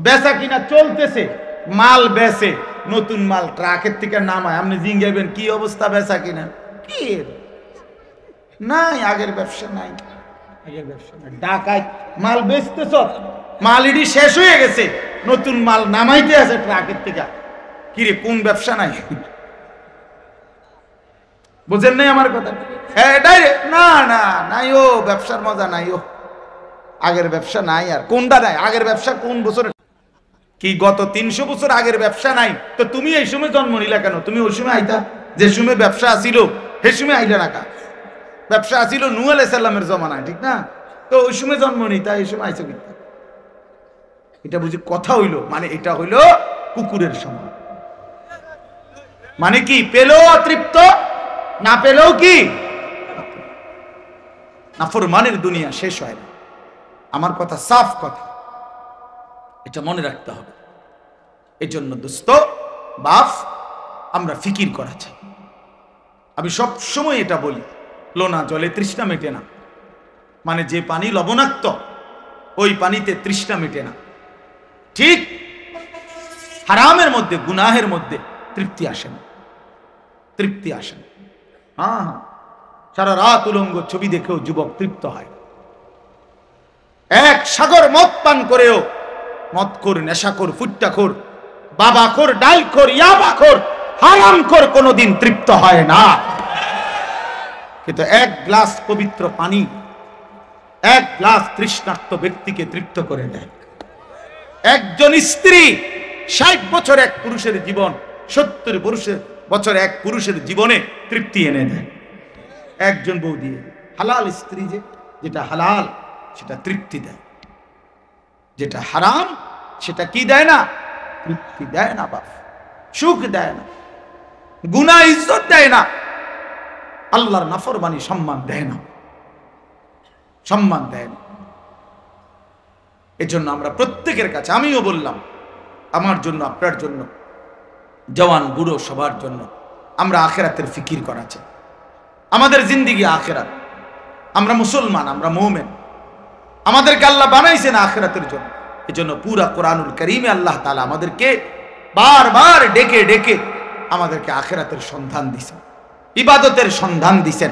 বেচা কিনা চলতেছে, মাল বেচে, নতুন মাল ট্রাকের থেকে নামায়, আপনি জিঙ্গাইবেন কি অবস্থা বেচা কিনা, কি নাই, আগের ব্যবসা নাই, আগের ব্যবসা নাই। ঢাকায় মাল বেচতেছ, মাল ইডি শেষ হয়ে গেছে, নতুন মাল নামাইতে আছে ট্রাকের থেকে, কিরে কোন ব্যবসা নাই? বুঝেন নাই আমার কথা? না না নাই, ও ব্যবসার মজা নাই, ও আগের ব্যবসা নাই। আর কোনটা নাই? আগের ব্যবসা কোন বছরে? কি গত 300 বছর আগের ব্যবসা নাই? তো তুমি এই সময় জন্ম নিলা কেন? তুমি ওই সময় আইতা, যে সময় ব্যবসা আসিল সেই সময় আইলা না কা? ব্যবসা আসিল নূহ আলাইহিস সালামের জমানায়, ঠিক না? তো ওই সময় জন্ম নিতা, এই সময় আইছো কিনা? এটা বুঝি কথা হইল? মানে এটা হইল কুকুরের সময়। মানে কি, পেলেও অতৃপ্ত, না পেলেও কি নাফরমানের দুনিয়া শেষ হয় না। আমার কথা সাফ কথা, এটা মনে রাখতে হবে। এই জন্য দোস্ত বাপ, আমরা ফিকির করা চাই। আমি সব সময় এটা বলি, লোনা জলে তৃষ্ণা মেটে না। মানে যে পানি লবণাক্ত, ওই পানিতে তৃষ্ণা মেটে না। ঠিক হারামের মধ্যে, গুনাহের মধ্যে তৃপ্তি আসে না, তৃপ্তি আসে না। হ্যাঁ হ্যাঁ, সারা রাত উলঙ্গ ছবি দেখেও যুবক তৃপ্ত হয়। এক সাগর মদ পান করেও মদখোর, নেশাখোর, ফুট্টাখোর, বাবাখোর, ডালখোর, ইয়াবাখোর, হারামখোর কোনোদিন তৃপ্ত হয় না। কিন্তু এক গ্লাস পবিত্র পানি এক গ্লাস তৃষ্ণার্ত ব্যক্তিকে তৃপ্ত করে দেয়। একজন স্ত্রী 60 বছর এক পুরুষের জীবন, 70 বছর এক পুরুষের জীবনে তৃপ্তি এনে দেয়। একজন বউ দিয়ে, হালাল স্ত্রী যেটা হালাল সেটা তৃপ্তি দেয়, যেটা হারাম সেটা কি দেয় না? তৃপ্তি দেয় না বাপ, সুখ দেয় না, গুনাহ ইজ্জত দেয় না, আল্লাহর নাফরমানি সম্মান দেয় না, সম্মান দেয় না। এজন্য আমরা প্রত্যেকের কাছে, আমিও বললাম, আমার জন্য, আপনার জন্য, জওয়ান বুড়ো সবার জন্য, আমরা আখিরাতের ফিকির করা চাই। আমাদের জিন্দেগি আখিরাত। আমরা মুসলমান, আমরা মুমিন, আমাদেরকে আল্লাহ বানাইছেন আখিরাতের জন্য। এজন্য পুরা কোরআনুল কারীমে আল্লাহ তাআলা আমাদেরকে বারবার ডেকে ডেকে আমাদেরকে আখিরাতের সন্ধান দিয়েছেন, ইবাদতের সন্ধান দিয়েছেন।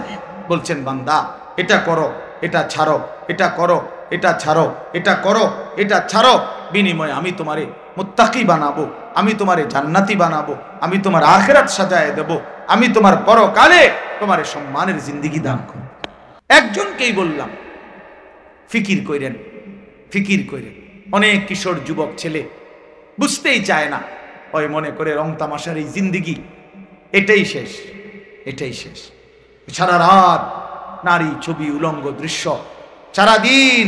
বলছেন, বান্দা এটা করো, এটা ছাড়ো, এটা করো, এটা ছাড়ো, এটা করো, এটা ছাড়ো, বিনিময়ে আমি তোমারে মুত্তাকি বানাবো, আমি তোমারে জান্নাতি বানাবো, আমি তোমার আখিরাত সাজায় দেব, আমি তোমার পরকালে তোমার সম্মানের জিন্দেগি দান করব। একজনকেই বললাম, ফিকির কইরেন, ফিকির কইরেন। অনেক কিশোর যুবক ছেলে বুঝতেই চায় না, ওই মনে করে রং তামাশার এই জিন্দেগি এটাই শেষ, এটাই শেষ। সারা রাত নারী, ছবি, উলঙ্গ দৃশ্য, সারাদিন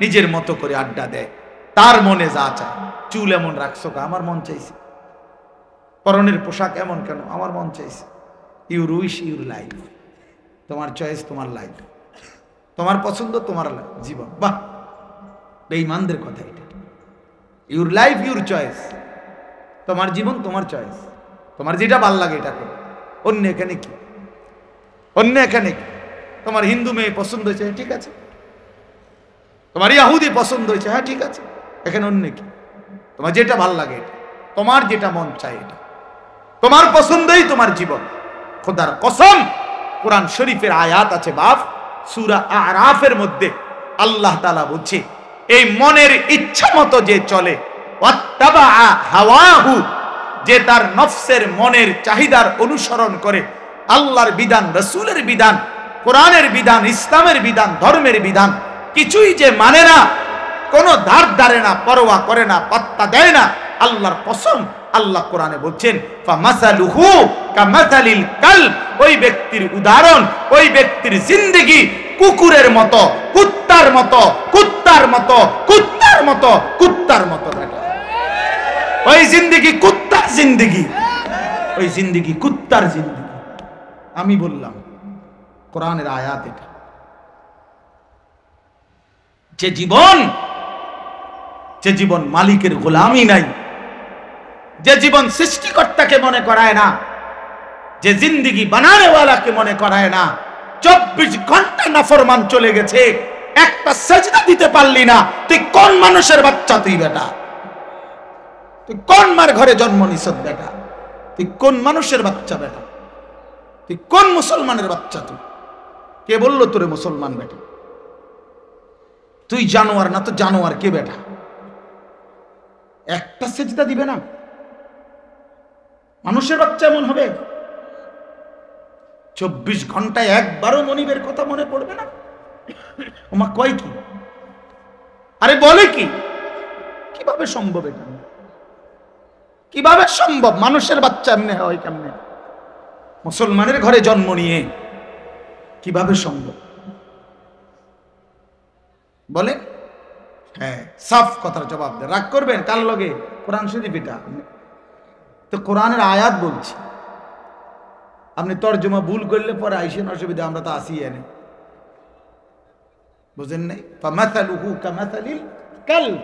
নিজের মতো করে আড্ডা দেয়। তার মনে যা চায়, চুল এমন রাখছো কা, আমার মন চাইছে, পরনের পোশাক এমন কেন, আমার মন চাইছে। ইউর উইশ ইউর লাইফ, তোমার চয়েস, তোমার লাইফ, তোমার পছন্দ, তোমার জীবন। বাহ, বেঈমানদের কথা এটা। ইউর লাইফ ইউর চয়েস, তোমার জীবন তোমার চয়েস, তোমার যেটা ভাল লাগে এটা করো। অন্য এখানে কি? অন্য এখানে কি? তোমার হিন্দু মেয়ে পছন্দ হয়েছে, ঠিক আছে। তোমার ইহুদি পছন্দ হয়েছে, হ্যাঁ ঠিক আছে। এখানে অন্য কি? তোমার যেটা ভাল লাগে এটা, তোমার যেটা মন চায় এটা, তোমার পছন্দই তোমার জীবন। খোদার কসম, কোরআন শরীফের আয়াত আছে বাপ, সূরা আরাফের মধ্যে আল্লাহ তাআলা বলছে, এই মনের ইচ্ছা মতো যে চলে, ওয়াত্তাবা হাওয়াহু, যে তার নফসের মনের চাহিদার অনুসরণ করে, আল্লাহর বিধান, রাসূলের বিধান, কোরআনের বিধান, ইসলামের বিধান, ধর্মের বিধান কিছুই যে মানে না, কোনো ধার ধারে না, পরোয়া করে না, পাত্তা দেয় না, আল্লাহর কসম, আল্লাহ কোরআনে বলছেন, ফামাসালুহু কামাসালিল কালব, ওই ব্যক্তির উদাহরণ, ওই ব্যক্তির জিন্দেগি কুকুরের মতো, কুত্তার মতো, কুত্তার মতো, কুত্তার মতো, কুত্তার মতো। ওই জিন্দেগি কুত্তার জিন্দেগি, ওই জিন্দেগি কুত্তার জিন্দেগি। আমি বললাম, কোরআনের আয়াত এটা। যে জীবন মালিকের গোলামি নাই, যে জীবন সৃষ্টিকর্তাকে মনে করায় না, যে জিন্দেগি বানানেওয়ালাকে মনে করায় না, 24 ঘন্টা নাফরমান চলে গেছে, একটা সাজদা দিতে পারলি না, তুই কোন মানুষের বাচ্চা? তুই বেটা তুই কোন মার ঘরে জন্ম নিছ বেটা? তুই কোন মানুষের বাচ্চা বেটা? তুই কোন মুসলমানের বাচ্চা? তুই কে বললো তোরে মুসলমান বেটা? তুই জানোয়ার না তো জানোয়ার কে বেটা? একটা সেজদা দিবে না? মানুষের বাচ্চা এমন হবে? 24 ঘন্টায় একবারও মনিবের কথা মনে পড়বে না? ওমা কয় কি? আরে বলে কি? কিভাবে সম্ভব এটা? কিভাবে সম্ভব? মানুষের বাচ্চা এমনি হয় কেমনে? মুসলমানের ঘরে জন্ম নিয়ে কিভাবে সম্ভব? বলে হ্যাঁ, সাফ কথার জবাব দেন। রাগ করবেন কার লগে? কোরআন শরীফ এটা তো কোরআনের আয়াত বলছি। আপনি তর্জমা ভুল করলে পরে আইসেন, অসুবিধা, আমরা তো আসি এনে। বুঝেন নাই? ফামাসালুহু কামাসালিল কালব,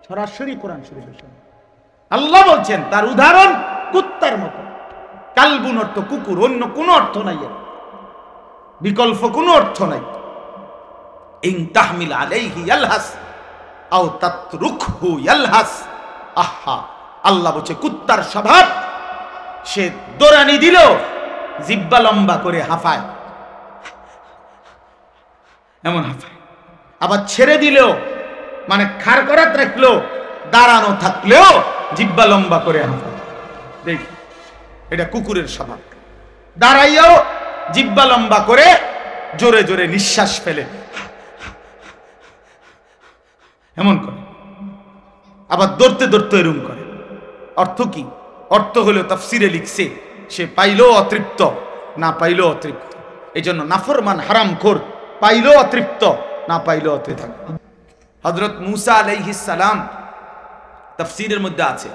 সরাসরি কোরআন শরীফের সঙ্গে আল্লাহ বলছেন তার উদাহরণ কুত্তার মতো। কালবুন অর্থ কুকুর, অন্য কোনো অর্থ নাই, বিকল্প কোনো অর্থ নাই। ইন তাহমিল আলাইহি ইয়ালহাস আও তাতরুকহু ইয়ালহাস। আহা, আল্লাহ বলছে কুত্তার স্বভাব, সে দৌড়ানি দিল জিব্বা লম্বা করে হাঁফায়, এমন হাঁফায়। আবার ছেড়ে দিলেও মানে খাড় করাত রাখলো, দাঁড়ানো থাকলেও জিব্বা লম্বা করে হাঁফায়। দেখি, এটা কুকুরের স্বভাব। দাঁড়াইয়াও জিব্বা লম্বা করে জোরে জোরে নিঃশ্বাস ফেলে, এমন করে। আবার দৌড়তে দৌড়তে এরম করে। অর্থ কি? অর্থ হলো তাফসিরে লিখছে সে পাইলেও অতৃপ্ত, না পাইলেও অতৃপ্ত। এই জন্য নাফরমান হারামখোর পাইলেও অতৃপ্ত, না পাইলেও অতৃপ্ত। হযরত মূসা আলাইহিস সালাম তাফসিরের মধ্যে আছে,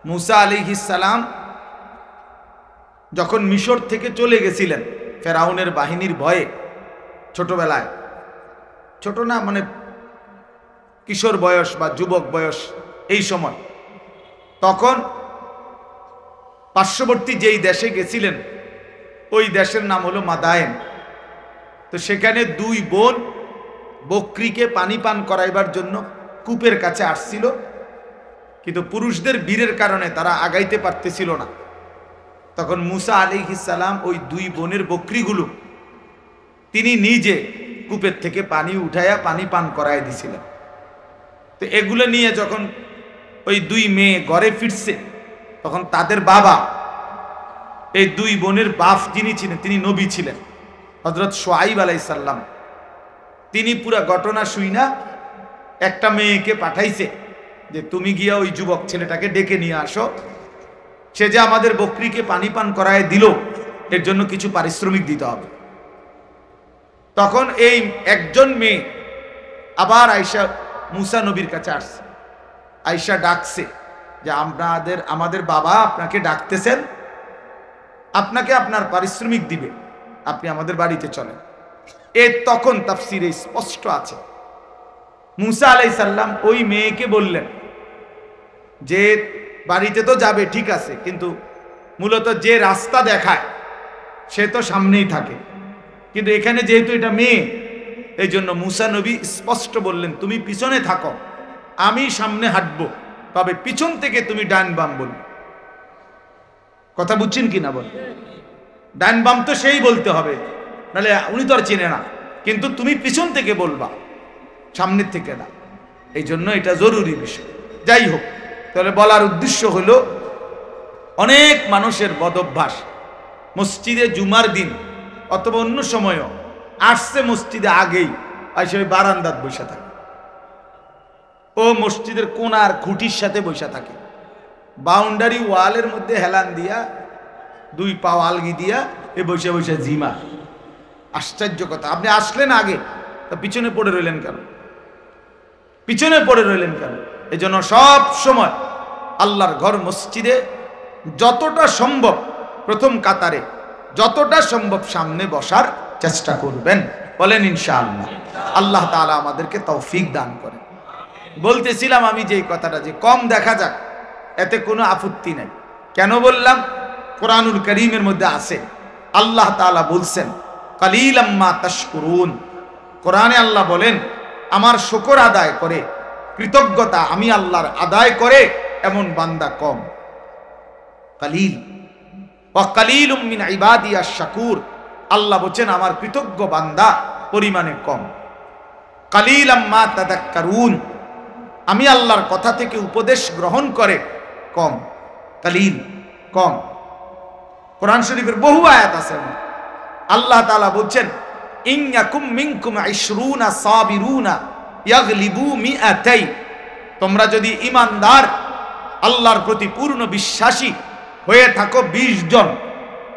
মূসা আলাইহিস সালাম যখন মিশর থেকে চলে গেছিলেন ফেরাউনের বাহিনীর ভয়ে, ছোটবেলায়, ছোট না মানে কিশোর বয়স বা যুবক বয়স এই সময়, তখন পার্শ্ববর্তী যেই দেশে গেছিলেন ওই দেশের নাম হলো মাদায়েন। তো সেখানে দুই বোন বকরিকে পানি পান করাইবার জন্য কূপের কাছে আসছিল, কিন্তু পুরুষদের বীরের কারণে তারা আগাইতে পারতেছিল না। তখন মূসা আলাইহিস সালাম ওই দুই বোনের বকরিগুলো তিনি নিজে কূপের থেকে পানি উঠাইয়া পানি পান করাই দিছিলেন। তো এগুলো নিয়ে যখন ওই দুই মেয়ে ঘরে ফিরছে, তখন তাদের বাবা, এই দুই বোনের বাপ যিনি ছিলেন তিনি নবী ছিলেন, হযরত শুআইব আলাইহিস সালাম, তিনি পুরা ঘটনা শুইনা একটা মেয়েকে পাঠাইছে যে তুমি গিয়া ওই যুবক ছেলেটাকে ডেকে নিয়ে আসো, সে যে আমাদের বকরিকে পানি পান করায় দিল এর জন্য কিছু পারিশ্রমিক দিতে হবে। তখন এই একজন মেয়ে আবার আয়েশা মূসা নবীর কাছে আসছে, আয়েশা ডাকছে যে আমাদের বাবা আপনাকে ডাকতেছেন, আপনাকে আপনার পারিশ্রমিক দিবে, আপনি আমাদের বাড়িতে চলেন। তখন তাফসীরে স্পষ্ট আছে মূসা আলাইহিস সালাম ওই মেয়েকে বললেন যে বাড়িতে তো যাবে ঠিক আছে, কিন্তু মূলত যে রাস্তা দেখায় সে তো সামনেই থাকে, কিন্তু এখানে যেহেতু এটা মেয়ে, এই জন্য মূসা নবী স্পষ্ট বললেন তুমি পিছনে থাকো, আমি সামনে হাঁটবো, তবে পিছন থেকে তুমি ডান বাম বলবে। কথা বুঝছেন কিনা বল? ডান বাম তো সেই বলতে হবে, নাহলে উনি তো আর চেনে না, কিন্তু তুমি পিছন থেকে বলবা, সামনের থেকে না। এই জন্য এটা জরুরি বিষয়। যাই হোক, তাহলে বলার উদ্দেশ্য হলো অনেক মানুষের বদভ্যাস মসজিদে জুমার দিন অথবা অন্য সময়ও আসছে মসজিদে আগেই আসে ওই বারান্দাত বসে থাকে, ও মসজিদের কোনার খুঁটির সাথে বসে থাকে, বাউন্ডারি ওয়ালের মধ্যে হেলান দিয়া দুই পা আলগি দিয়া এ বসে বসে জিমা। আশ্চর্য কথা, আপনি আসলেন আগে, তা পিছনে পড়ে রইলেন কেন? পিছনে পড়ে রইলেন কেন? এই জন্য সব সময় আল্লাহর ঘর মসজিদে যতটা সম্ভব প্রথম কাতারে, যতটা সম্ভব সামনে বসার চেষ্টা করবেন। বলেন ইনশাআল্লাহ। আল্লাহ তাআলা আমাদেরকে তৌফিক দান করেন। বলতেছিলাম আমি যে কথাটা যে কম দেখা যাক এতে কোনো আপত্তি নাই। কেন বললাম? কোরআনুল কারীমের মধ্যে আছে, আল্লাহ তাআলা বলছেন কালিলাম মা তাশকুরুন। কোরআনে আল্লাহ বলেন আমার শুকর আদায় করে কৃতজ্ঞতা আমি আল্লাহর আদায় করে এমন বান্দা কম। কালিল ওয়া কালিলুম মিন ইবাদিয়াশ শাকুর, আল্লাহ বলেন আমার কৃতজ্ঞ বান্দা পরিমাণে কম। কালিলাম মা তাযাক্কারুন, আমি আল্লাহর কথা থেকে উপদেশ গ্রহণ করে কম। কালিল, কম। কোরআন শরীফের বহু আয়াত আছে, আল্লাহ তাআলা বলছেন ইন ইয়াকুম মিনকুম 20 সাবিরুনা ইয়াগলিবু মিআতাই, তোমরা যদি ঈমানদার আল্লাহর প্রতি পূর্ণ বিশ্বাসী হয়ে থাকো 20 জন,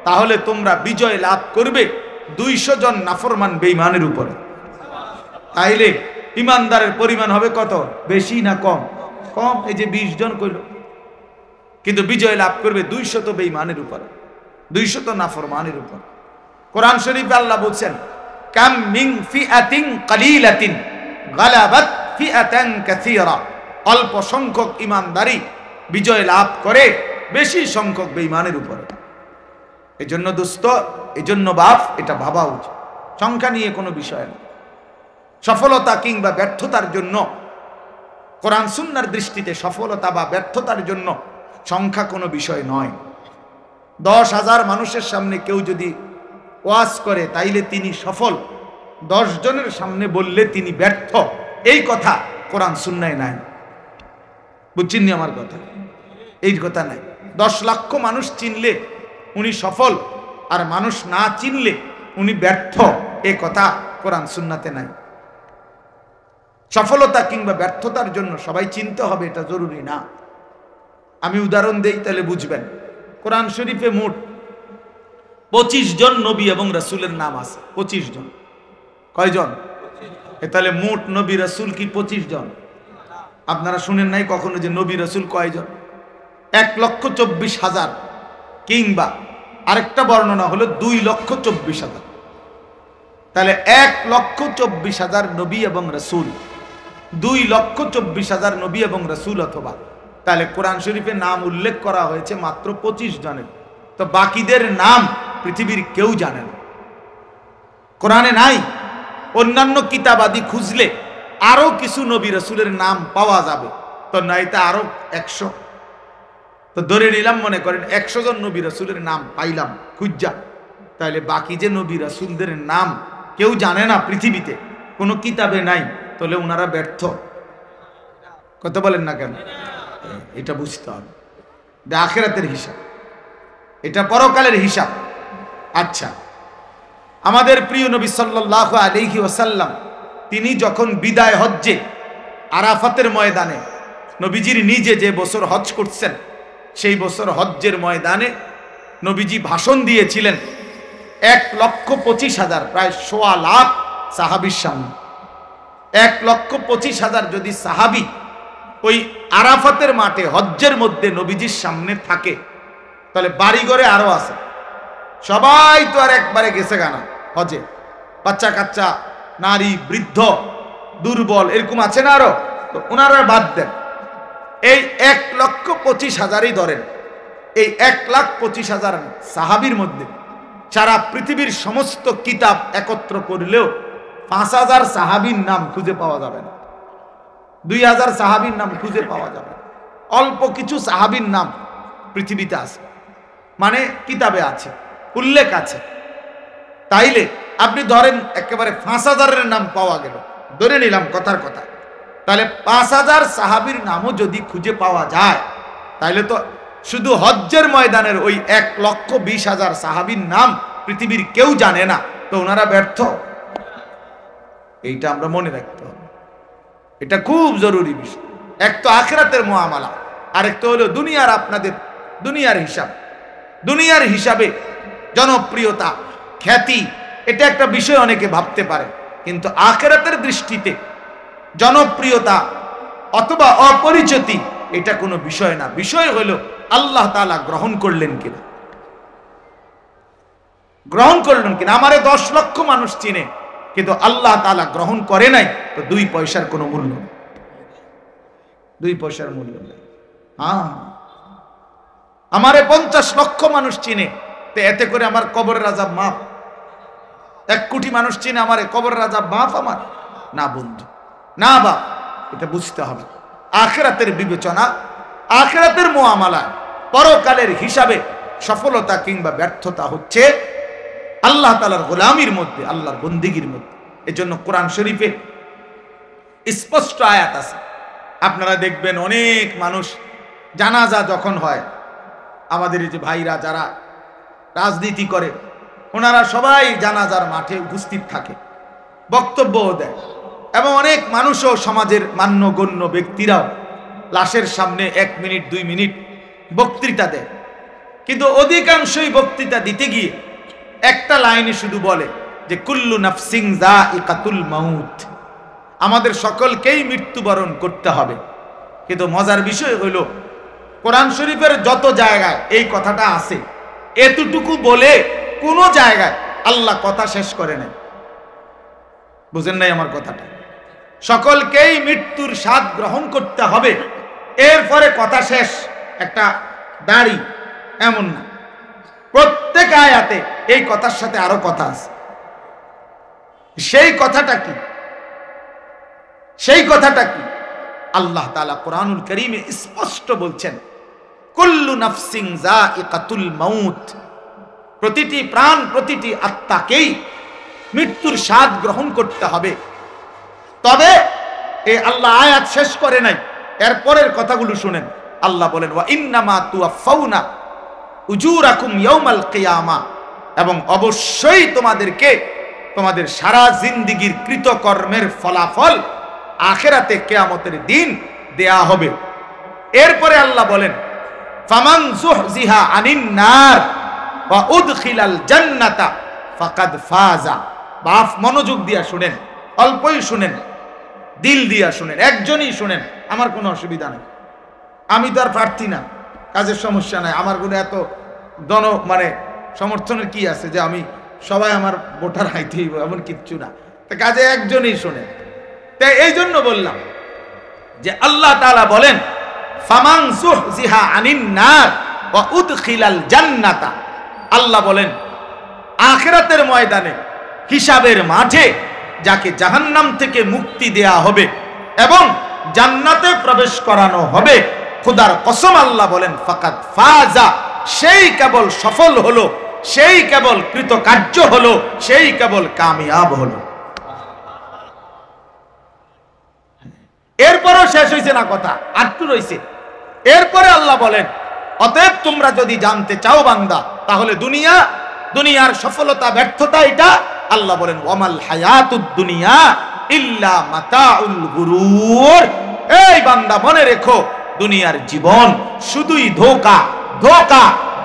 তাহলে তোমরা বিজয় লাভ করবে 200 জন নাফরমান বেঈমানের উপরে। তাইলে ঈমানদারের পরিমাণ হবে কত? বেশি না কম? কম। এই যে 20 জন কইল, কিন্তু বিজয় লাভ করবে 200 বেঈমানের উপরে, 200 নাফরমানের উপর। কোরআন শরীফে আল্লাহ বলছেন কাম মিন ফিআতিন কালিলাতিন গালাবাত ফিআতান কাসীরা, অল্প সংখ্যক ঈমানদারি বিজয় লাভ করে বেশি সংখ্যক বেঈমানের উপরে। এজন্য দোস্ত, এজন্য বাপ, এটা ভাবা উচিত। সংখ্যা নিয়ে কোনো বিষয় না। সফলতা কিংবা ব্যর্থতার জন্য, কোরআন সুন্নাহর দৃষ্টিতে সফলতা বা ব্যর্থতার জন্য সংখ্যা কোনো বিষয় নয়। 10,000 মানুষের সামনে কেউ যদি ওয়াজ করে তাইলে তিনি সফল, 10 জনের সামনে বললে তিনি ব্যর্থ, এই কথা কোরআন সুন্নায় নাই। বুঝছেন নি আমার কথা? এই কথা নাই। 10 লক্ষ মানুষ চিনলে উনি সফল, আর মানুষ না চিনলে উনি ব্যর্থ, এই কথা কোরআন সুন্নাতে নাই। সফলতা কিংবা ব্যর্থতার জন্য সবাই চিনতে হবে এটা জরুরি না। আমি উদাহরণ দেই তাহলে বুঝবেন। কোরআন শরীফে মোট 25 জন নবী এবং রাসূলের নাম আছে। 25 জন। কয়জন? তাহলে মোট নবী রাসূল কি 25 জন? আপনারা শুনেন নাই কখনো যে নবী রাসূল কয়জন? 1,24,000, কিংবা আরেকটা বর্ণনা হলো 2,24,000। তাহলে 1,24,000 নবী এবং রাসূল, 2,24,000 নবী এবং রাসূল, অথবা তাহলে কোরআন শরীফে নাম উল্লেখ করা হয়েছে মাত্র 25 জনের। তো বাকিদের নাম পৃথিবীর কেউ জানে না, কোরআনে নাই। অন্যান্য কিতাবাদি খুঁজলে আরো কিছু নবী রাসূলের নাম পাওয়া যাবে, তো নাইতে আরো 100। তো ধরে নিলাম, মনে করেন 100 জন নবী রাসূলের নাম পাইলাম খুঁজা, তাহলে বাকি যে নবী রাসূলদের নাম কেউ জানে না পৃথিবীতে, কোনো কিতাবে নাই, তাহলে ওনারা ব্যর্থ। কথা বলেন না কেন? এটা বুঝতে হবে, এটা আখিরাতের হিসাব, এটা পরকালের হিসাব। আচ্ছা, আমাদের প্রিয় নবী সাল্লাল্লাহু আলাইহি ওয়াসাল্লাম তিনি যখন বিদায় হজ্জে আরাফাতের ময়দানে, নবীজির নিজে যে বছর হজ করছেন সেই বছর হজ্জের ময়দানে নবীজি ভাষণ দিয়েছিলেন 1,25,000, প্রায় 1.25 লাখ সাহাবীর সামনে। 1,25,000 যদি সাহাবী ওই আরাফাতের মাঠে হজ্জের মধ্যে নবীজির সামনে থাকে, তাহলে বাড়িঘরে আরো আছে, সবাই তো আর একবারে গেছে গানা হজে, বাচ্চা কাচ্চা, নারী, বৃদ্ধ, দুর্বল, এরকম আছে না আরো, তো ওনারা বাদ দেন। এই 1,25,000ই ধরেন, এই 1,25,000 সাহাবীর মধ্যে সারা পৃথিবীর সমস্ত কিতাব একত্র করলেও 5,000 সাহাবীর নাম খুঁজে পাওয়া যাবে না, 2,000 সাহাবীর নাম খুঁজে পাওয়া যাবে না। অল্প কিছু সাহাবীর নাম পৃথিবীতে আছে, মানে কিতাবে আছে, উল্লেখ আছে। তাইলে আপনি ধরেন একেবারে 5,000-এর নাম পাওয়া গেল, ধরে নিলাম কথার কথা, তাহলে 5,000 সাহাবীর নামও যদি খুঁজে পাওয়া যায়, তাহলে তো শুধু হজ্জের ময়দানের ওই 1,20,000 সাহাবীর নাম পৃথিবীর কেউ জানে না, তো ওনারা ব্যর্থ। এইটা আমরা মনে রাখতে হবে, এটা খুব জরুরি বিষয়। এক তো আখিরাতের মুআমালা, আরেক তো হলো দুনিয়ার, আপনাদের দুনিয়ার হিসাব। দুনিয়ার হিসাবে জনপ্রিয়তা, খ্যাতি, এটা একটা বিষয় অনেকে ভাবতে পারে, কিন্তু আখিরাতের দৃষ্টিতে জনপ্রিয়তা অথবা অপরিচিতি এটা কোনো বিষয় না। বিষয় হলো আল্লাহ তাআলা গ্রহণ করলেন কিনা, গ্রহণ করলেন কিনা। আমারে 10 লক্ষ মানুষ চিনে, কিন্তু আল্লাহ তাআলা গ্রহণ করে নাই, তো 2 পয়সার কোনো মূল্য নেই, 2 পয়সার মূল্য নেই। হ্যাঁ, আমারে 50 লক্ষ মানুষ চিনে, তো এতে করে আমার কবরের আযাব মাফ? 1 কোটি মানুষ চিনে আমারে, কবরের আযাব মাফ আমার? না বন্ধু, না বাপ, এটা বুঝতে হবে। আখিরাতের বিবেচনা, আখিরাতের মুআমালা, পরকালের হিসাবে সফলতা কিংবা ব্যর্থতা হচ্ছে আল্লাহ তাআলার গোলামির মধ্যে, আল্লাহর বন্দেগীর মধ্যে। এজন্য কোরআন শরীফে স্পষ্ট আয়াত আছে। আপনারা দেখবেন অনেক মানুষ জানাজা যখন হয়, আমাদের এই যে ভাইরা যারা রাজনীতি করে, ওনারা সবাই জানাজার মাঠে উপস্থিত থাকে, বক্তব্যও দেয়, এবং অনেক মানুষও সমাজের মান্যগণ্য ব্যক্তিরাও লাশের সামনে 1 মিনিট 2 মিনিট বক্তৃতা দেয়। কিন্তু অধিকাংশই বক্তৃতা দিতে গিয়ে একটা লাইনে শুধু বলে যে কুল্লু নাফসিন যায়িকাতুল মাউত, আমাদের সকলকেই মৃত্যুবরণ করতে হবে। কিন্তু মজার বিষয় হইল কোরআন শরীফের যত জায়গায় এই কথাটা আছে, এতটুকু বলে কোন জায়গায় আল্লাহ কথা শেষ করে নাই। বুঝেন নাই আমার কথাটা? সকলকেই মৃত্যুর স্বাদ গ্রহণ করতে হবে, এরপরে কথা শেষ, একটা দাড়ি, এমন না। প্রত্যেক আয়াতে এই কথার সাথে আরো কথা আছে। সেই কথাটা কি? সেই কথাটা কি? আল্লাহ তাআলা কোরআনুল কারীমে স্পষ্ট বলছেন, কুল্লু নাফসিন যায়িকাতুল মাউত, প্রতিটি প্রাণ, প্রতিটি আত্মাকেই মৃত্যুর স্বাদ গ্রহণ করতে হবে। তবে এই আল্লাহ আয়াত শেষ করে নাই, এরপরের কথাগুলো শুনেন। আল্লাহ বলেন, ওয়া ইন্নামা তুওয়াফাউনা উজুরাকুম ইয়াউমাল কিয়ামা, এবং অবশ্যই তোমাদেরকে তোমাদের সারা জিন্দেগীর কৃতকর্মের ফলাফল আখিরাতে কিয়ামতের দিন দেয়া হবে। এরপরে আল্লাহ বলেন, ফামান যুহজিহা আনিন নার ওয়া উদখিলাল জান্নাতা ফাকাদ ফাজা। বাপ মনোযোগ দিয়া শুনেন, অল্পই শুনেন, দিল দিয়া শুনেন, একজনই শুনেন, আমার কোনো অসুবিধা নেই। আমি তো আর প্রার্থী না, কাজের সমস্যা নাই, আমার কোনো এত সমর্থনের কি আছে যে আমি সবাই আমার ভোটার হাইতে হইব, এমন কিচ্ছু না। তো কাজে একজনই শোনেন। তাই এই জন্য বললাম যে আল্লাহ তাআলা বলেন, ফামান যুহজিহা আনিন নার ওয়া উদখিলাল জান্নাতা। আল্লাহ বলেন আখিরাতের ময়দানে, হিসাবের মাঠে যাকে জাহান্নাম থেকে মুক্তি দেয়া হবে এবং জান্নাতে প্রবেশ করানো হবে, খোদার কসম আল্লাহ বলেন ফাকাদ ফাজা, সেই কেবল সফল হলো, সেই কেবল কৃতকার্য হলো, সেই কেবল কামিয়াব হলো। এরপরও শেষ হয়েছে না কথা, আটটু রয়েছে। এরপরে আল্লাহ বলেন, অতএব তোমরা যদি জানতে চাও বান্দা, তাহলে দুনিয়ার সফলতা ব্যর্থতা এটা। আল্লাহ বলেন, ওয়ামাল হায়াতুদ দুনিয়া ইল্লা মাতাউল গুরুর। এই বান্দা মনে রেখো, দুনিয়ার জীবন শুধুই ধোঁকা, ধোঁকা,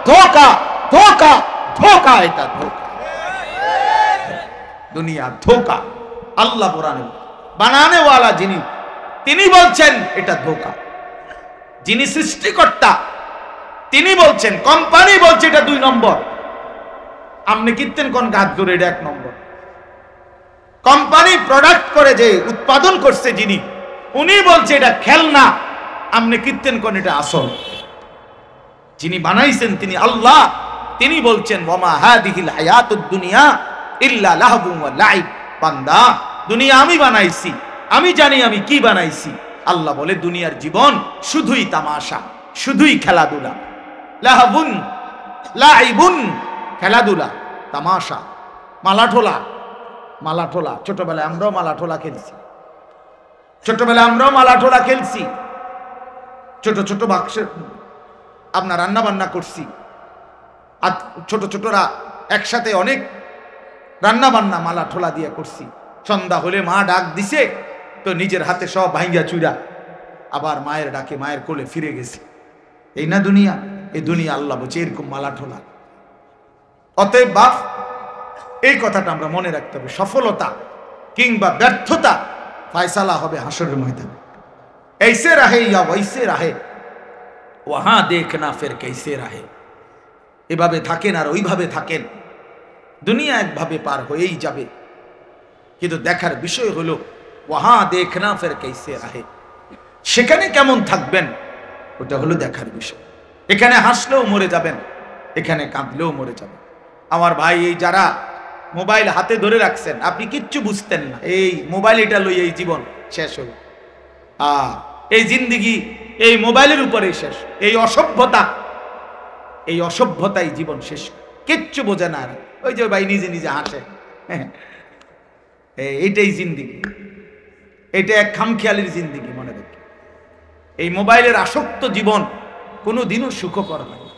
ধোঁকা, ধোঁকা, ধোঁকা, এটা ধোঁকা। দুনিয়া ধোঁকা। আল্লাহ কোরআনে বানানেওয়ালা যিনি, তিনি বলছেন এটা ধোঁকা। যিনি সৃষ্টিকর্তা তিনি বলছেন, কোম্পানি বলছে এটা 2 নম্বর। আপনি কিনতেন কোন গাছ ধরে, এটা 1 নম্বর। কোম্পানি প্রোডাক্ট করে যে উৎপাদন করছে যিনি, উনি বলছে এটা খেলনা, আপনি কিনতেন কোন এটা আসল। যিনি বানাইছেন তিনি আল্লাহ, তিনি বলছেন, ওয়ামা হাদিহিল হায়াতুদ দুনিয়া ইল্লা লাহবুন ওয়া লাইব। বান্দা, দুনিয়া আমি বানাইছি, আমি জানি আমি কি বানাইছি। আল্লাহ বলে দুনিয়ার জীবন শুধুই তামাশা, শুধুই খেলাধুলা। লাহবুন লাইবুন, খেলাধুলা, তামাশা, মালাঠোলা। মালাঠোলা ছোটবেলায় আমরাও মালাঠোলা খেলছি, ছোটবেলায় আমরাও মালাঠোলা খেলছি। ছোট ছোট বাক্সে আপনার রান্না বান্না করছি, আর ছোট ছোটরা একসাথে অনেক রান্না বান্না মালাঠোলা দিয়ে করছি। সন্ধ্যা হলে মা ডাক দিছে তো নিজের হাতে সব ভাঙ্গা চুরা আবার মায়ের ডাকে মায়ের কোলে ফিরে গেছি। এই না দুনিয়া? এই দুনিয়া আল্লাহ বলছে এরকম মালাঠোলা। অতএব বাপ, এই কথাটা আমরা মনে রাখতে হবে, সফলতা কিংবা ব্যর্থতা ফয়সালা হবে হাসরের ময়দানে। ऐसे रहे या वैसे रहे वहां देखना फिर कैसे रहे। এভাবে থাকেন আর ওইভাবে থাকেন, দুনিয়া একভাবে পার হয়েই যাবে। কিন্তু দেখার বিষয় হলো ওয়াহা দেখনা ফির कैसे रहे, সেখানে কেমন থাকবেন ওটা হলো দেখার বিষয়। এখানে হাসলেও মরে যাবেন, এখানে কাঁদলেও মরে যাবেন। আমার ভাই, এই যারা মোবাইল হাতে ধরে রাখছেন, আপনি কিচ্ছু বুঝতেন না, এই মোবাইল এটা লই এই জীবন শেষ হল। এই জিন্দিগি এই মোবাইলের উপরে শেষ। এই অসভ্যতাই জীবন শেষ, কিচ্ছু বোঝে না। ওই যে ভাই নিজে নিজে হাসে, এইটাই জিন্দিগি, এটা এক খামখেয়ালির জিন্দিগি। মনে রাখি, এই মোবাইলের আসক্ত জীবন কোনোদিনও সুখকর হয় না,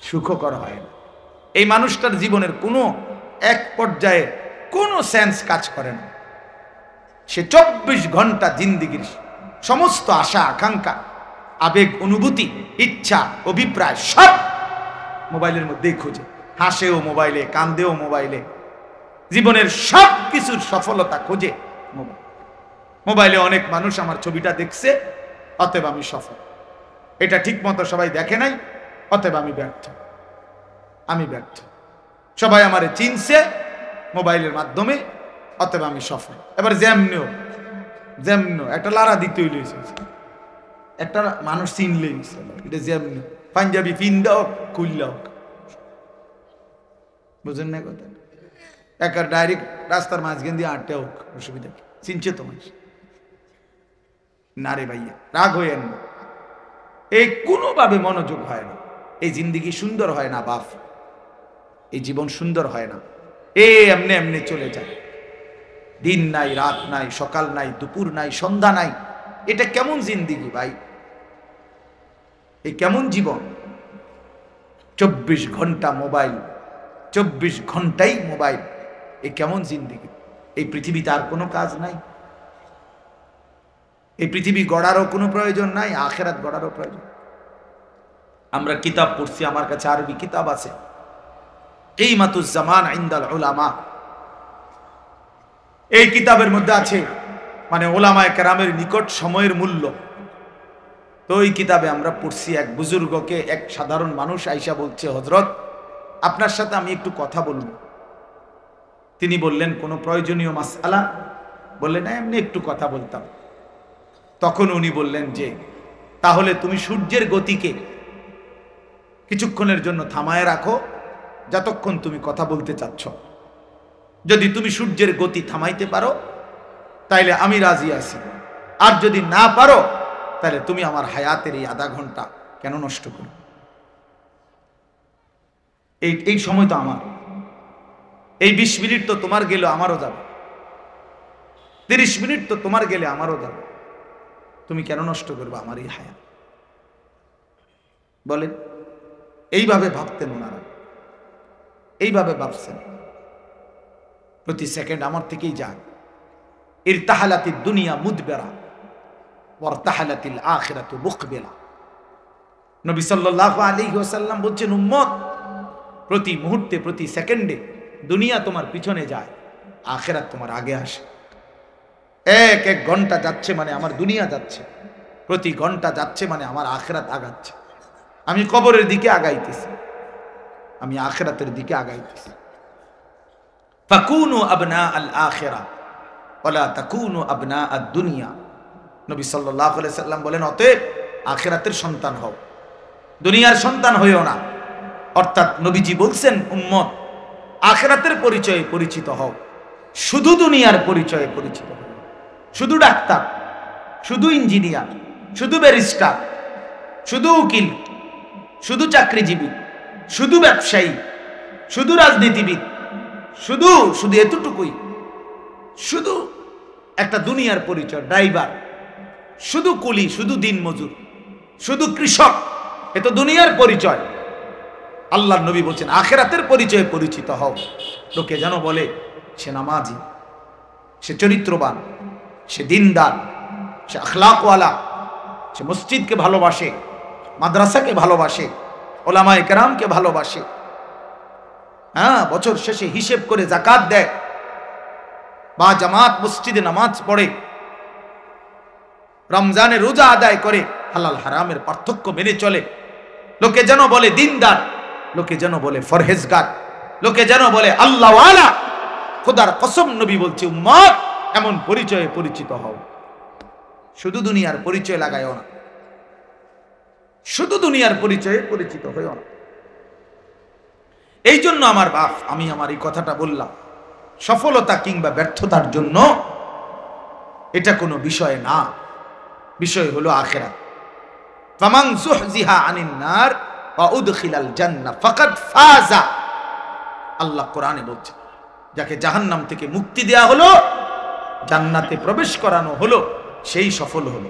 সুখকর হয় না। এই মানুষটার জীবনের কোনো এক পর্যায়ে কোনো সেন্স কাজ করে না। সে 24 ঘন্টা জিন্দিগির সমস্ত আশা আকাঙ্ক্ষা, আবেগ, অনুভূতি, ইচ্ছা, অভিপ্রায় সব মোবাইলের মধ্যেই খোঁজে। হাসেও মোবাইলে, কান্দেও মোবাইলে, জীবনের সব কিছুর সফলতা খোঁজে মোবাইলে। অনেক মানুষ আমার ছবিটা দেখছে, অতএব আমি সফল। এটা ঠিক মতো সবাই দেখে নাই, অতএব আমি ব্যর্থ। সবাই আমারে চিনছে মোবাইলের মাধ্যমে, অতএব আমি সফল। এবার যেমনিও একটা লারা দিতেই লইছে, একটা মানুষ চিনলেই এটা যেমনি পাঞ্জাবি পিন্দা হোক, খুললা হোক, বুঝেন না কথা? একটা ডাইরেক্ট রাস্তার মাঝখান দিয়ে আটটা হোক, অসুবিধা কি? চিনছে তো মানুষ না রে ভাইয়া, রাগ হইয়েন না। এই কোনোভাবে মনোযোগ হয় না। এই জিন্দিগি সুন্দর হয় না বাপ, এই জীবন সুন্দর হয় না। এমনি এমনি চলে যায়। দিন নাই, রাত নাই, সকাল নাই, দুপুর নাই, সন্ধ্যা নাই। এটা কেমন জিন্দিগি ভাই? এই কেমন জীবন? 24 ঘন্টা মোবাইল, 24 ঘন্টাই মোবাইল। এই কেমন জিন্দিগি? এই পৃথিবীতে আর কোনো কাজ নাই? এই পৃথিবী গড়ারও কোনো প্রয়োজন নাই, আখিরাত গড়ারও প্রয়োজন। আমরা কিতাব পড়ছি, আমার কাছে আরবি কিতাব আছে, কিমাতুজ জামান ইনদাল উলামা। এই কিতাবের মধ্যে আছে মানে ওলামায়ে কেরামের নিকট সময়ের মূল্য। তো ওই কিতাবে আমরা পড়ছি, এক বুজুর্গকে এক সাধারণ মানুষ আইসা বলছে, হযরত আপনার সাথে আমি একটু কথা বলবো। তিনি বললেন, কোনো প্রয়োজনীয় মাসআলা? বললেন, এমনি একটু কথা বলতাম। তখন উনি বললেন যে, তাহলে তুমি সূর্যের গতিকে কিছুক্ষণের জন্য থামায় রাখো, যতক্ষণ তুমি কথা বলতে চাচ্ছ। যদি তুমি সূর্যের গতি থামাইতে পারো তাইলে আমি রাজি আছি, আর যদি না পারো তাহলে তুমি আমার হায়াতের এই আধা ঘন্টা কেন নষ্ট করো? এই সময় তো আমার, এই 20 মিনিট তো তোমার গেলে আমারও যাবে, 30 মিনিট তো তোমার গেলে আমারও যাবে। তুমি কেন নষ্ট করবে আমার এই হায়াত? বলেন, এইভাবে ভাবতেন ওনারা, এইভাবে ভাবছেন। প্রতি সেকেন্ড আমার থেকেই যায়। ইরতাহালাতিদ দুনিয়া মুদবিরা ওয়ারতাহালাতিল আখিরাতু মুকবিলা। নবী সাল্লাল্লাহু আলাইহি ওয়াসাল্লাম বলছেন, উম্মত, প্রতি মুহূর্তে, প্রতি সেকেন্ডে দুনিয়া তোমার পিছনে যায়, আখিরাত তোমার আগে আসে। এক এক ঘন্টা যাচ্ছে মানে আমার দুনিয়া যাচ্ছে, প্রতি ঘন্টা যাচ্ছে মানে আমার আখিরাত আগাচ্ছে। আমি কবরের দিকে আগাইতেছি, আমি আখিরাতের দিকে আগাইতেছি। ফাকুনু আবনা আল আখিরা ওয়ালা তাকুনু আবনা আদ দুনিয়া। নবী সাল্লাল্লাহু আলাইহি সাল্লাম বলেন, অতএব আখিরাতের সন্তান হও, দুনিয়ার সন্তান হইও না। অর্থাৎ নবীজি বলছেন, উম্মত, আখিরাতের পরিচয়ে পরিচিত হও, শুধু দুনিয়ার পরিচয়ে পরিচিত হও। শুধু ডাক্তার, শুধু ইঞ্জিনিয়ার, শুধু ব্যারিস্টার, শুধু উকিল, শুধু চাকরিজীবী, শুধু ব্যবসায়ী, শুধু রাজনীতিবিদ, শুধু শুধু এতটুকুই, শুধু একটা দুনিয়ার পরিচয়। ড্রাইভার, শুধু কুলি, শুধু দিনমজুর, শুধু কৃষক, এ তো দুনিয়ার পরিচয়। আল্লাহর নবী বলছেন, আখিরাতের পরিচয়ে পরিচিত হও। লোকে যেন বলে সে নামাজি, সে চরিত্রবান, সে দিনদার, সে আখলাকওয়ালা, সে মসজিদকে ভালোবাসে, মাদ্রাসাকে ভালোবাসে, ওলামায়ে কেরামকে ভালোবাসে। হ্যাঁ, বছর শেষে হিসেব করে যাকাত দেয়, বা জামাত মসজিদে নামাজ পড়ে, রমজানে রোজা আদায় করে, হালাল হারামের পার্থক্য মেনে চলে। লোকে যেন বলে দিনদার, লোকে যেন বলে ফরহেজগার, লোকে যেন বলে আল্লাহওয়ালা। খোদার কসম, নবী বলছে, উম্মত, এমন পরিচয়ে পরিচিত হও। শুধু দুনিয়ার পরিচয় লাগাইও না, শুধু দুনিয়ার পরিচয়ে পরিচিত হইও না। এই জন্য আমার বাপ, আমি আমার এই কথাটা বললাম, সফলতা কিংবা ব্যর্থতার জন্য এটা কোনো বিষয় না। বিষয় হলো আখিরাত। ফামান যুহজিহা আনিন নার ওয়া উদখিলাল জান্নাহ ফাকাদ ফাজা। আল্লাহ কোরআনে বলছে, যাকে জাহান্নাম থেকে মুক্তি দেয়া হলো, জান্নাতে প্রবেশ করানো হলো, সেই সফল হলো।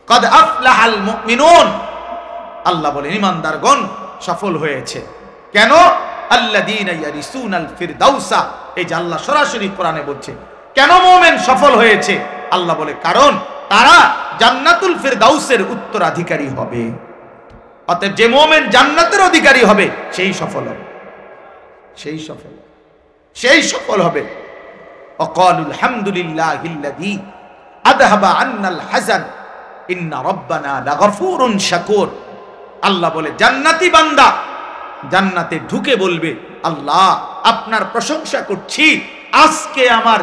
কদ আফলাহাল মুমিনুন, আল্লাহ বলেন ঈমানদারগণ সফল হয়েছে। কেন? আল্লাযীনা ইয়ারিসুনাল ফিরদাউসা। এই যে আল্লাহ সরাসরি কোরআনে বলছে কেন মুমিন সফল হয়েছে, আল্লাহ বলে কারণ তারা জান্নাতুল ফিরদাউসের উত্তরাধিকারী হবে। অতএব যে মুমিন জান্নাতের অধিকারী হবে সেই সফল হবে, সেই সফল হবে। ওয়াকালুল হামদুলিল্লাহিল্লাযী আযহাবা আন্নাল হাযান ইন্না রাব্বানা লাগফুরুন শাকুর। আল্লাহ বলে জান্নাতি বান্দা জান্নাতে ঢুকে বলবে, আল্লাহ আপনার প্রশংসা করছি, আজকে আমার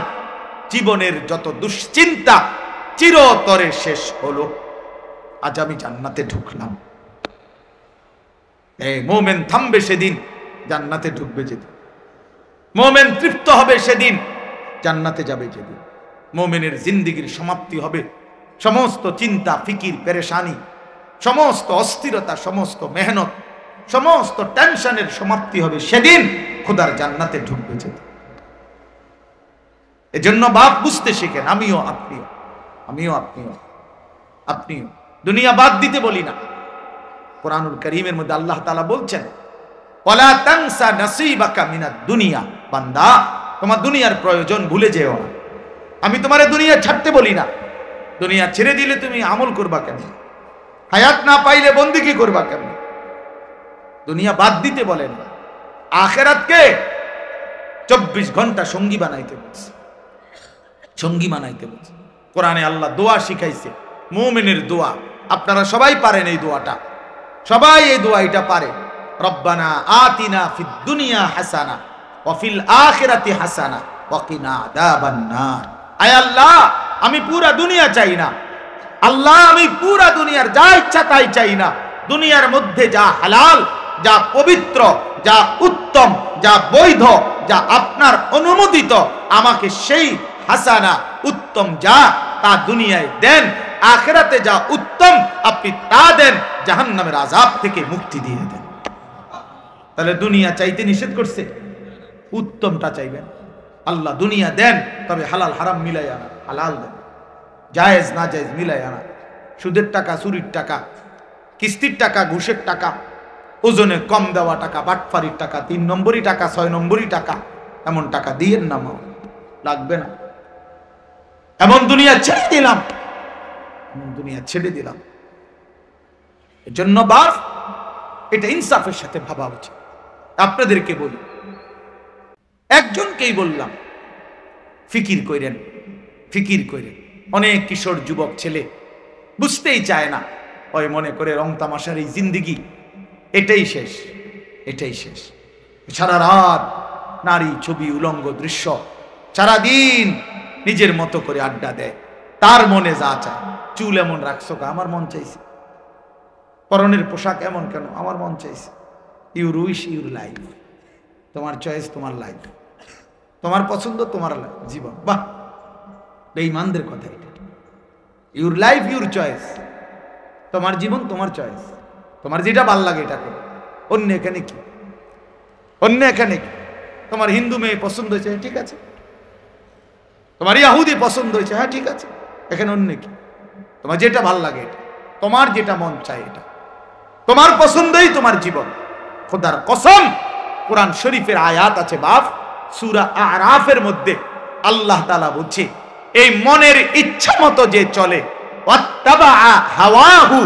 জীবনের যত দুশ্চিন্তা চিরতরে শেষ হলো, আজ আমি জান্নাতে ঢুকলাম। এই মুমিন থামবে সেদিন, জান্নাতে ঢুকবে যেদিন। মুমিন তৃপ্ত হবে সেদিন, জান্নাতে যাবে যেদিন। মুমিনের জিন্দেগীর সমাপ্তি হবে, সমস্ত চিন্তা ফিকির পেরেশানি, সমস্ত অস্থিরতা, সমস্ত মেহনত, সমস্ত টেনশনের সমাপ্তি হবে সেদিন খোদার জান্নাতে ঢুকবে যেদিন। এজন্য বাপ বুঝতে শিখেন, আমিও আপনিও। দুনিয়া বাদ দিতে বলি না। কোরআনুল কারীমের মধ্যে আল্লাহ তাআলা বলছেন, ওয়ালা তানসা নাসীবাকা মিনাদ দুনিয়া। বান্দা, তোমার দুনিয়ার প্রয়োজন ভুলে যেও না। আমি তোমারে দুনিয়া ছাড়তে বলি না। দুনিয়া ছেড়ে দিলে তুমি আমল করবা কেন? হায়াত না পাইলে বন্দেগী করবা কেন? দুনিয়া বাদ দিতে বলেন, আখিরাতকে 24 ঘন্টা সঙ্গী বানাইতে বলছে, কোরআনে আল্লাহ দোয়া শিখাইছে, মুমিনের দোয়া। আপনারা সবাই পারেন এই দোয়াটা, সবাই এই দোয়াটা পারে। রব্বানা আতিনা ফিদ দুনিয়া হাসানা ওয়া ফিল আখিরাতি হাসানা ওয়া কিনা আযাবান নার। আয় আল্লাহ, আমি পুরা দুনিয়া চাই না। আল্লাহ, আমি পুরা দুনিয়ার যা ইচ্ছা তাই চাই না। দুনিয়ার মধ্যে যা হালাল, যা পবিত্র, যা উত্তম, যা বৈধ, যা আপনার অনুমোদিত, আমাকে সেই হাসানা উত্তম যা তা দুনিয়ায় দেন। আখিরাতে যা উত্তম আপনি তা দেন, জাহান্নামের আযাব থেকে মুক্তি দিয়ে দেন। তাহলে দুনিয়া চাইতে নিষেধ করছে, উত্তমটা চাইবেন। আল্লাহ দুনিয়া দেন, তবে হালাল হারাম মিলাই আনা, হালাল দেন, জায়েজ না জায়েজ মিলাই আনা। সুদের টাকা, চুরির টাকা, কিস্তির টাকা, ঘুষের টাকা, ওজনে কম দেওয়া টাকা, বাটফারির টাকা, 3 নম্বরই টাকা, 6 নম্বরই টাকা, এমন টাকা দিয়েন না, মা লাগবে না। এমন দুনিয়া ছেড়ে দিলাম, এজন্য বাপ এটা ইনসাফের সাথে ভাবা উচিত। আপনাদেরকে বলি, একজনকেই বললাম, ফিকির কইরেন। অনেক কিশোর যুবক ছেলে বুঝতেই চায় না, ওই মনে করে রং তামাশার এই জিন্দেগি এটাই শেষ। সারা রাত নারী, ছবি, উলঙ্গ দৃশ্য, সারাদিন নিজের মতো করে আড্ডা দেয়। তার মনে যা চায়, চুল এমন রাখছো, আমার মন চাইছে। পরনের পোশাক এমন কেন, আমার মন চাইছে। ইউর উইশ ইউর লাইফ, তোমার চয়েস, তোমার লাইফ, তোমার পছন্দ, তোমার জীবন। বাহ, বেঈমানদের কথা এটা। ইউর লাইফ ইউর চয়েস, তোমার জীবন তোমার চয়েস, তোমার যেটা ভাল লাগে এটা করো। অন্য এখানে কি? তোমার হিন্দু মেয়ে পছন্দ হয়েছে, ঠিক আছে। তোমার ইহুদি পছন্দ হয়েছে, হ্যাঁ ঠিক আছে। এখানে অন্য কি? তোমার যেটা ভাল লাগে এটা, তোমার যেটা মন চায় এটা, তোমার পছন্দই তোমার জীবন। খোদার কসম, কোরআন শরীফের আয়াত আছে বাপ, সূরা আরাফের মধ্যে আল্লাহ তাআলা বলছে, এই মনের ইচ্ছা মতো যে চলে, ওয়াত্তাবা হাওয়াহু,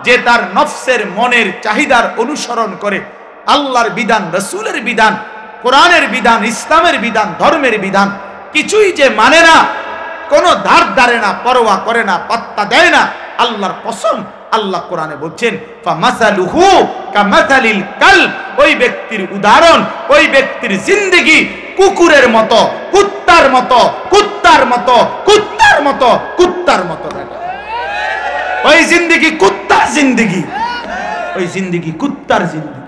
যে তার নফসের মনের চাহিদার অনুসরণ করে, আল্লাহর বিধান, রাসূলের বিধান, কোরআনের বিধান, ইসলামের বিধান, ধর্মের বিধান কিছুই যে মানে না, কোনো ধার ধারে না, পরোয়া করে না, পাত্তা দেয় না, আল্লাহর কসম, আল্লাহ কোরআনে বলছেন, ফামাসালুহু কামাসালিল কালব, ওই ব্যক্তির উদাহরণ, ওই ব্যক্তির জিন্দেগি কুকুরের মতো, কুত্তার মতো। ওই জিন্দেগি কুত্তার জিন্দেগি,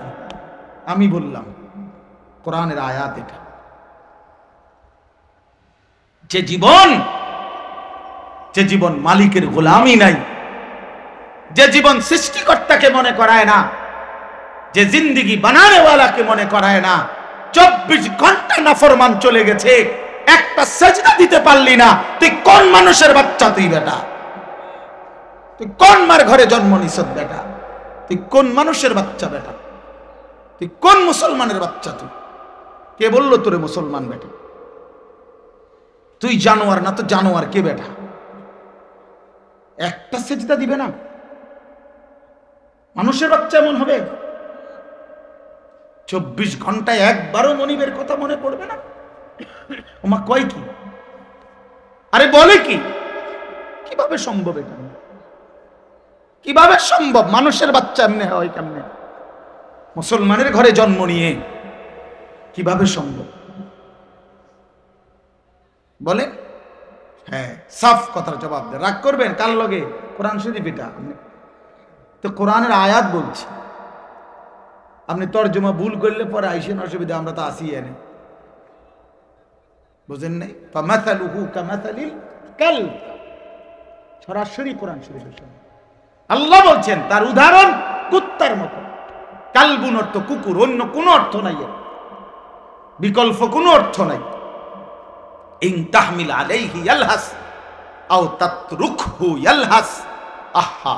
আমি বললাম কোরআনের আয়াত এটা। যে জীবন মালিকের গোলামি নাই, যে জীবন সৃষ্টিকর্তাকে মনে করায় না, যে জিন্দেগি বানানেওয়ালাকে মনে করায় না, 24 ঘন্টা নাফরমান চলে গেছে, একটা সেজদা দিতে পারলি না, তুই কোন মানুষের বাচ্চা? তুই বেটা, তুই কোন মার ঘরে জন্ম নিছ বেটা? তুই কোন মানুষের বাচ্চা বেটা? তুই কোন মুসলমানের বাচ্চা? তুই কে বললো তোরে মুসলমান বেটা? তুই জানোয়ার না তো জানোয়ার কে বেটা? একটা সেজদা দিবে না? মানুষের বাচ্চা এমন হবে? 24 ঘন্টায় একবারও মনিবের কথা মনে পড়বে না? ওমা কয় কি? আরে বলে কি? কিভাবে সম্ভব এটা? কিভাবে সম্ভব? মানুষের বাচ্চা এমনি হয় কেমনে? মুসলমানের ঘরে জন্ম নিয়ে কিভাবে সম্ভব? বলে হ্যাঁ, সাফ কথার জবাব দেন। রাগ করবেন কার লগে? কোরআন শরীফ এটা তো কোরআনের আয়াত বলছি, আপনি তর্জমা ভুল করলে পরে আইসেন, অসুবিধা, আমরা তো আসি এনে, বুঝেন নাই? ফামাসালুহু কামাসালিল কালব, সরাসরি কোরআন শরীফের সঙ্গে আল্লাহ বলছেন তার উদাহরণ কুত্তার মতো। কালবুন অর্থ কুকুর, অন্য কোনো অর্থ নাই, বিকল্প কোনো অর্থ নাই। ইন তাহমিল আলাইহি ইয়ালহাস আও তাতরুকহু ইয়ালহাস। আহা,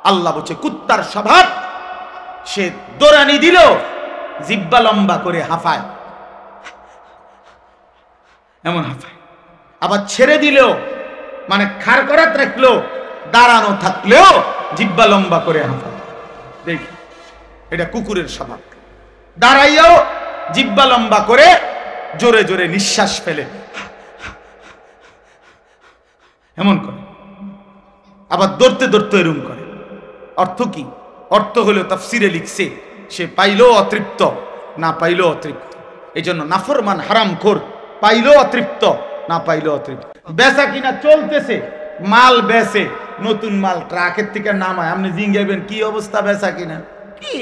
আল্লাহ বলছে কুত্তার স্বভাব, সে দৌড়ানি দিল জিব্বা লম্বা করে হাঁফায়, এমন হাঁফায়। আবার ছেড়ে দিলেও মানে খাড় করাত রাখলেও, দাঁড়ানো থাকলেও জিব্বা লম্বা করে হাঁফায়। দেখি, এটা কুকুরের স্বভাব। দাঁড়াইয়াও জিব্বা লম্বা করে জোরে জোরে নিঃশ্বাস ফেলে এমন করে, আবার দৌড়তে দৌড়তে এরম করে। অর্থ কি? অর্থ হলো তাফসিরে লিখছে, সে পাইলেও অতৃপ্ত, না পাইলেও অতৃপ্ত। এই জন্য নাফরমান হারামখোর, পাইলেও অতৃপ্ত, না পাইলেও অতৃপ্ত। বেচা কিনা চলতেছে, মাল বেচে, নতুন মাল ট্রাকের থেকে নামায়, আপনি জিঙ্গাইবেন কি অবস্থা বেচা কিনা? কি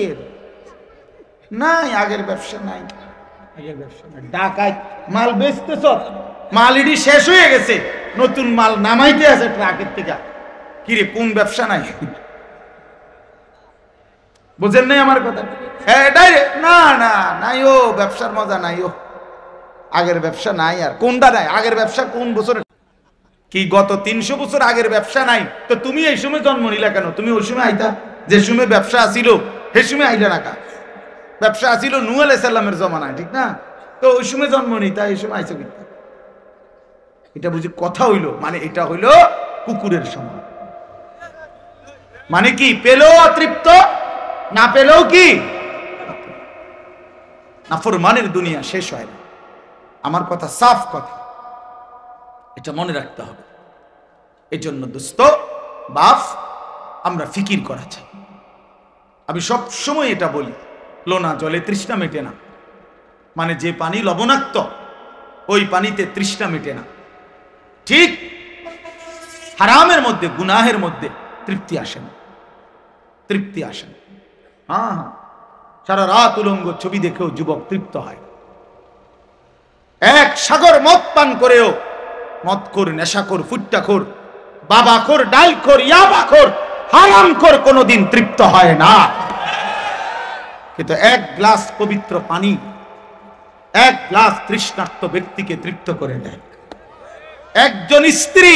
নাই, আগের ব্যবসা নাই, আগের ব্যবসা নাই। ডাকাত মাল বেচতেছ, মাল ইডি শেষ হয়ে গেছে, নতুন মাল নামাইতে আছে ট্রাকের থেকে। কিরে, কোন ব্যবসা নাই? বুঝেন নাই আমার কথা? হ্যাঁ, না না নাই, ও ব্যবসার মজা নাই, ও আগের ব্যবসা নাই। আর কোনটা নাই? আগের ব্যবসা কোন বছর? কি গত 300 বছর আগের ব্যবসা নাই? তো তুমি এই সময় জন্ম নিলা কেন? তুমি ওই সময় আইতা, যে সময় ব্যবসা আসিল সে সময় আইলা না কা? ব্যবসা আসিল নূহ আলাইহিস সালামের জমানায়, ঠিক না? তো ওই সময় জন্ম নিতা, এই সময় আইছো কি? এটা বুঝি কথা হইল? মানে এটা হইল কুকুরের সময়। মানে কি? পেলেও অতৃপ্ত, না পেলেও কি? নাফরমানের দুনিয়া শেষ হয় না। আমার কথা সাফ কথা, এটা মনে রাখতে হবে। এই জন্য দোস্ত বাপ, আমরা ফিকির করা চাই। আমি সব সময় এটা বলি, লোনা জলে তৃষ্ণা মেটে না। মানে যে পানি লবণাক্ত, ওই পানিতে তৃষ্ণা মেটে না। ঠিক হারামের মধ্যে, গুনাহের মধ্যে তৃপ্তি আসে না, তৃপ্তি আসে না। হ্যাঁ হ্যাঁ, সারা রাত উলঙ্গ ছবি দেখেও যুবক তৃপ্ত হয়। এক সাগর মদ পান করেও মদখোর, নেশাখোর, ফুট্টাখোর, বাবাখোর, ডালখোর, ইয়াবাখোর, হারামখোর কোনোদিন তৃপ্ত হয় না। কিন্তু এক গ্লাস পবিত্র পানি এক গ্লাস তৃষ্ণার্ত ব্যক্তিকে তৃপ্ত করে দেয়। একজন স্ত্রী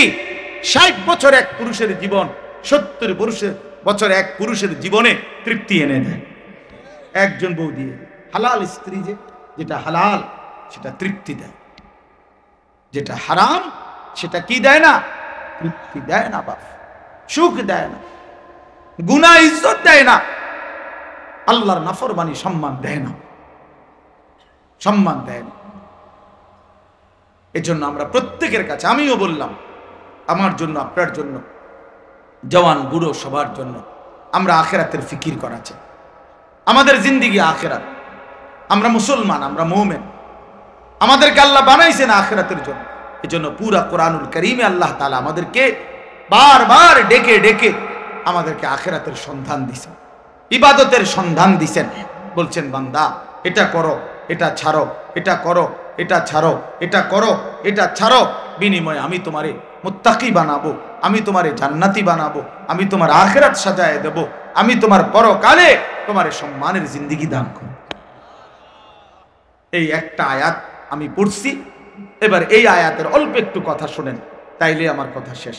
60 বছর এক পুরুষের জীবন, 70 বছর এক পুরুষের জীবনে তৃপ্তি এনে দেয়। একজন বউ দিয়ে, হালাল স্ত্রী যেটা হালাল সেটা তৃপ্তি দেয়, যেটা হারাম সেটা কি দেয় না? তৃপ্তি দেয় না বাপ, সুখ দেয় না, গুনাহ ইজ্জত দেয় না, আল্লাহর নাফরমানি সম্মান দেয় না, সম্মান দেয় না। এজন্য আমরা প্রত্যেকের কাছে, আমিও বললাম আমার জন্য, আপনার জন্য, জওয়ান বুড়ো সবার জন্য, আমরা আখিরাতের ফিকির করা চাই। আমাদের জিন্দেগি আখিরাত। আমরা মুসলমান, আমরা মুমিন, আমাদেরকে আল্লাহ বানাইছেন আখিরাতের জন্য। এজন্য পুরা কোরআনুল কারীমে আল্লাহ তাআলা আমাদেরকে বারবার ডেকে ডেকে আমাদেরকে আখিরাতের সন্ধান দিয়েছেন, ইবাদতের সন্ধান দিয়েছেন। বলছেন বান্দা এটা করো, এটা ছাড়ো, এটা করো, এটা ছাড়ো, এটা করো, এটা ছাড়ো, বিনিময়ে আমি তোমারে মুত্তাকি বানাবো, আমি তোমারে জান্নাতি বানাবো, আমি তোমার আখিরাত সাজায় দেব, আমি তোমার পরকালে তোমারে সম্মানের জিন্দেগি দান করব। এই একটা আয়াত আমি পড়ছি। এবার এই আয়াতের অল্প একটু কথা শোনেন, তাইলে আমার কথা শেষ।